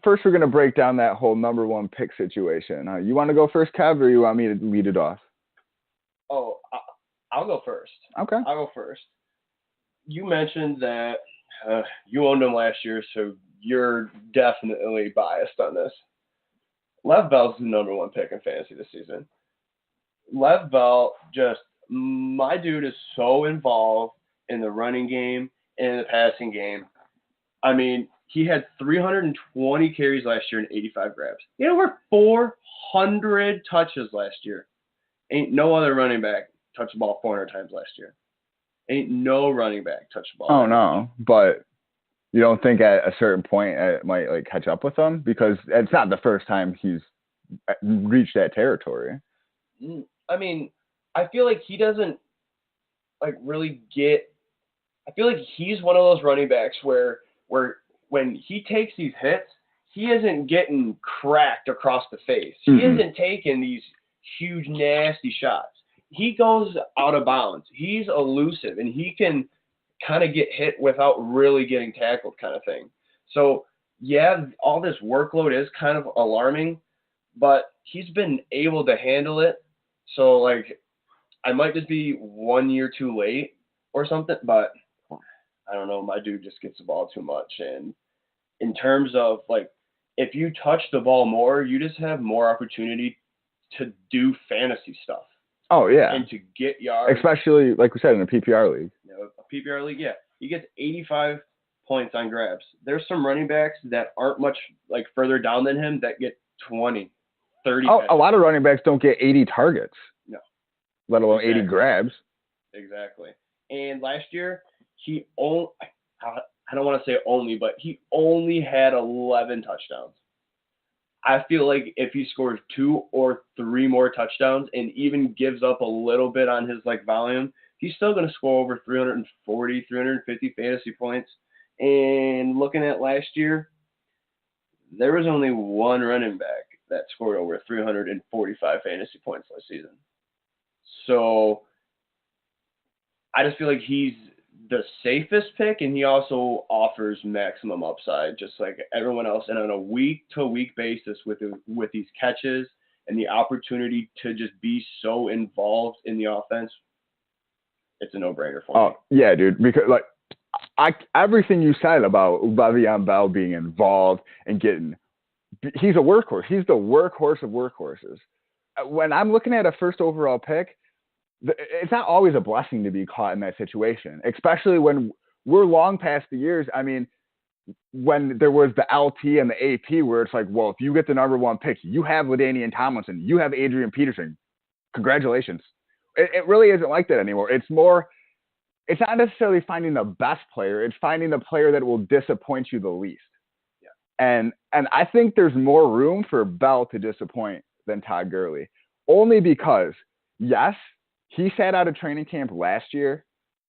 first we're going to break down that whole number one pick situation. You want to go first, Kev, or you want me to lead it off? Oh, I'll go first. Okay. I'll go first. You mentioned that you owned him last year, so you're definitely biased on this. Lev Bell's the number one pick in fantasy this season. Lev Bell, my dude is so involved in the running game and in the passing game. I mean, he had 320 carries last year and 85 grabs. He had over 400 touches last year. Ain't no other running back touched the ball 400 times last year. Ain't no running back touched the ball. Oh, no. But you don't think at a certain point it might catch up with him? Because it's not the first time he's reached that territory. I mean, I feel like he doesn't really get. I feel like he's one of those running backs where when he takes these hits, he isn't getting cracked across the face. He isn't taking these huge nasty shots. He goes out of bounds. He's elusive, and he can kind of get hit without really getting tackled, kind of thing. So yeah, all this workload is kind of alarming, but he's been able to handle it. So I might just be 1 year too late or something, but I don't know. My dude just gets the ball too much. And in terms of if you touch the ball more, you just have more opportunity to do fantasy stuff. Oh, yeah. And to get yards. Especially, like we said, in a PPR league. A PPR league, yeah. He gets 85 points on grabs. There's some running backs that aren't much further down than him that get 20, 30. Oh, a lot of running backs don't get 80 targets. No. Let alone 80 grabs. Exactly. And last year, he only, I don't want to say only, but he only had 11 touchdowns. I feel like if he scores 2 or 3 more touchdowns and even gives up a little bit on his volume, he's still going to score over 340, 350 fantasy points. And looking at last year, there was only one running back that scored over 345 fantasy points last season. So I just feel like he's the safest pick, and he also offers maximum upside, just like everyone else. And on a week-to-week basis with these catches and the opportunity to just be so involved in the offense, it's a no-brainer for me. Oh, yeah, dude. Because, everything you said about Le'Veon Bell being involved and he's a workhorse. He's the workhorse of workhorses. When I'm looking at a first overall pick, it's not always a blessing to be caught in that situation, especially when we're long past the years. I mean, when there was the LT and the AP where it's well, if you get the number one pick, you have LaDainian Tomlinson, you have Adrian Peterson. Congratulations. It really isn't like that anymore. It's not necessarily finding the best player. It's finding the player that will disappoint you the least. Yeah. And I think there's more room for Bell to disappoint than Todd Gurley, only because, yes, he sat out of training camp last year,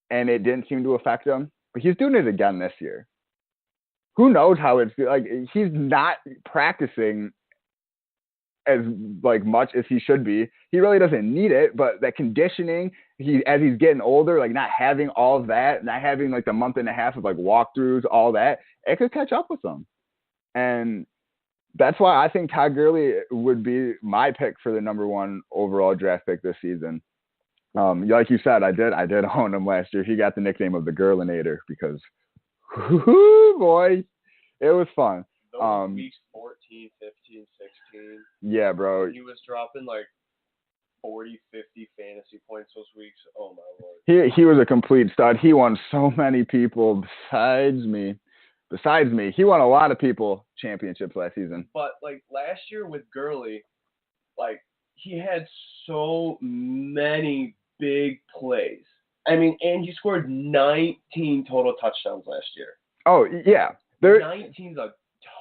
and it didn't seem to affect him. But he's doing it again this year. Who knows how it's he's not practicing as much as he should be. He really doesn't need it, but that conditioning, as he's getting older, not having all of that, not having the month and a half of walkthroughs, all that, it could catch up with him. And that's why I think Todd Gurley would be my pick for the number one overall draft pick this season. Like you said, I did own him last year. He got the nickname of the Gurlinator because, boy, it was fun. Those weeks 14, 15, 16. Yeah, bro. He was dropping 40, 50 fantasy points those weeks. Oh, my Lord. He was a complete stud. He won so many people besides me. He won a lot of people championships last season. But, last year with Gurley, he had so many big plays. I mean, and he scored 19 total touchdowns last year. Oh, yeah. 19's a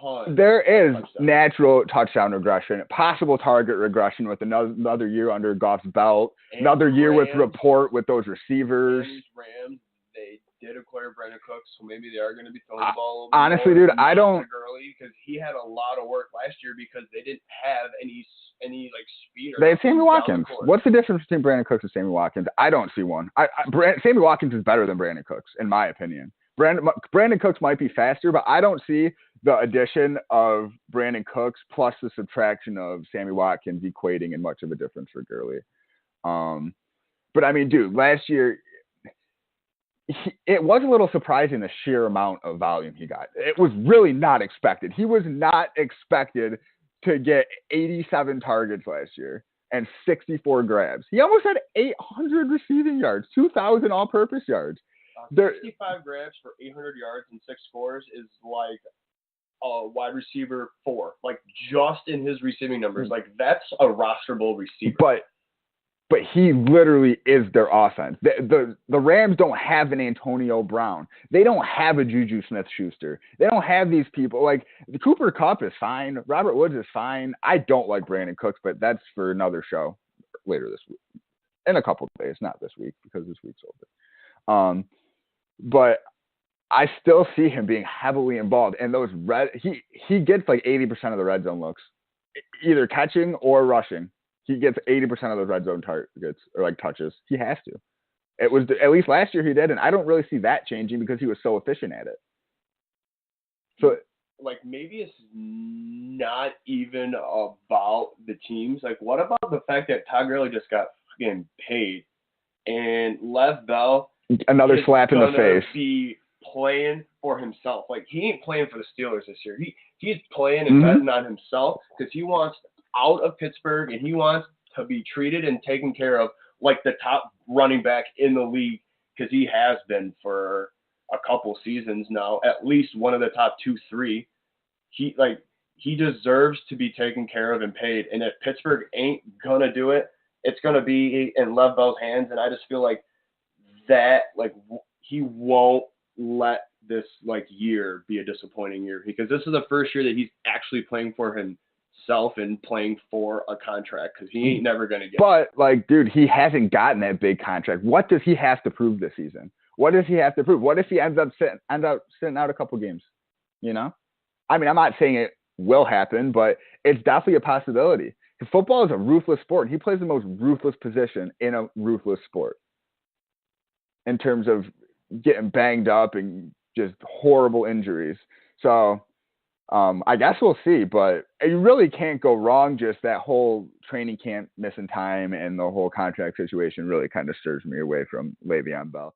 ton. There is natural touchdown regression, possible target regression with another year under Goff's belt, and another year with rapport with those receivers. Rams, they did acquire Brandon Cooks, so maybe they are going to be throwing the ball. Honestly, dude, I don't. Early because he had a lot of work last year because they didn't have any speed. They had Sammy Watkins. What's the difference between Brandon Cooks and Sammy Watkins? I don't see one. Sammy Watkins is better than Brandon Cooks, in my opinion. Brandon Cooks might be faster, but I don't see the addition of Brandon Cooks plus the subtraction of Sammy Watkins equating in much of a difference for Gurley. But I mean, dude, last year it was a little surprising the sheer amount of volume he got. It was really not expected. He was not expected to get 87 targets last year and 64 grabs. He almost had 800 receiving yards, 2,000 all-purpose yards. 65 grabs for 800 yards and 6 scores is like a wide receiver 4, like just in his receiving numbers. Like that's a rosterable receiver. But he literally is their offense. The Rams don't have an Antonio Brown. They don't have a Juju Smith-Schuster. They don't have these people. Like, the Cooper Kupp is fine. Robert Woods is fine. I don't like Brandon Cooks, but that's for another show later this week. In a couple of days, not this week, because this week's over. But I still see him being heavily involved. And those he gets like 80% of the red zone looks, either catching or rushing. He gets 80% of those red zone targets or like touches. He has to. It was at least last year he did, and I don't really see that changing because he was so efficient at it. So like maybe it's not even about the teams. Like what about the fact that Todd Gurley just got fucking paid and Lev Bell another slap in the face. Be playing for himself. Like he ain't playing for the Steelers this year. He's playing and betting on himself because he wants out of Pittsburgh and he wants to be treated and taken care of like the top running back in the league because he has been for a couple seasons now, at least one of the top 2-3. He deserves to be taken care of and paid. And if Pittsburgh ain't gonna do it, it's gonna be in Lev Bell's hands. And I just feel like that he won't let this year be a disappointing year because this is the first year that he's actually playing for himself and playing for a contract because he ain't never going to get it. But, dude, he hasn't gotten that big contract. What does he have to prove this season? What does he have to prove? What if he ends up sitting out a couple games? You know? I mean, I'm not saying it will happen, but it's definitely a possibility. Football is a ruthless sport. He plays the most ruthless position in a ruthless sport in terms of getting banged up and just horrible injuries. So I guess we'll see, but you really can't go wrong. Just that whole training camp missing time and the whole contract situation really kind of stirs me away from Le'Veon Bell.